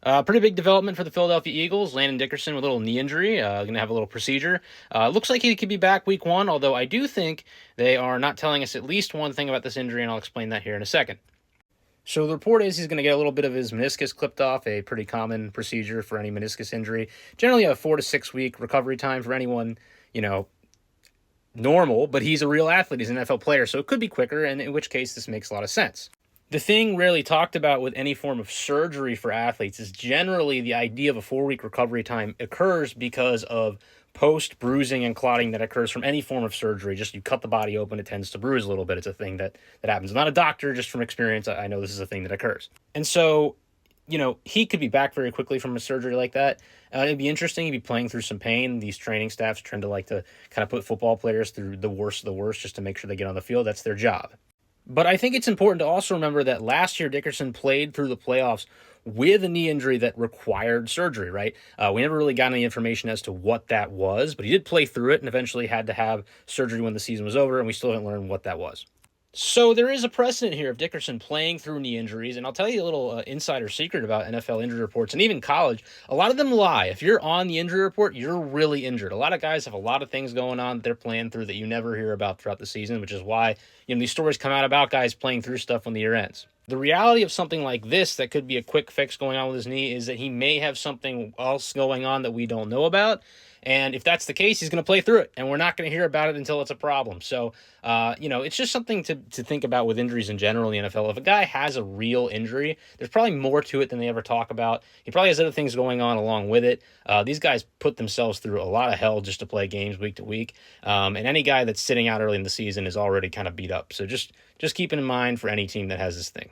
Pretty big development for the Philadelphia Eagles. Landon Dickerson with a little knee injury, going to have a little procedure. Looks like he could be back week one, although I do think they are not telling us at least one thing about this injury, and I'll explain that here in a second. So the report is he's going to get a little bit of his meniscus clipped off, a pretty common procedure for any meniscus injury. Generally a 4 to 6 week recovery time for anyone, you know, normal, but he's a real athlete. He's an NFL player, so it could be quicker, and in which case this makes a lot of sense. The thing rarely talked about with any form of surgery for athletes is generally the idea of a 4 week recovery time occurs because of post bruising and clotting that occurs from any form of surgery. Just you cut the body open, it tends to bruise a little bit. It's a thing that happens. I'm not a doctor, just from experience, I know this is a thing that occurs. And so, he could be back very quickly from a surgery like that. It'd be interesting. He'd be playing through some pain. These training staffs tend to like to kind of put football players through the worst of the worst just to make sure they get on the field. That's their job. But I think it's important to also remember that last year Dickerson played through the playoffs with a knee injury that required surgery, right? We never really got any information as to what that was, but he did play through it and eventually had to have surgery when the season was over, and we still haven't learned what that was. So there is a precedent here of Dickerson playing through knee injuries, and I'll tell you a little insider secret about NFL injury reports, and even college. A lot of them lie. If you're on the injury report, you're really injured. A lot of guys have a lot of things going on that they're playing through that you never hear about throughout the season, which is why these stories come out about guys playing through stuff when the year ends. The reality of something like this that could be a quick fix going on with his knee is that he may have something else going on that we don't know about. And if that's the case, he's going to play through it, and we're not going to hear about it until it's a problem. So, it's just something to think about with injuries in general in the NFL. If a guy has a real injury, there's probably more to it than they ever talk about. He probably has other things going on along with it. These guys put themselves through a lot of hell just to play games week to week. And any guy that's sitting out early in the season is already kind of beat up. So just keep it in mind for any team that has this thing.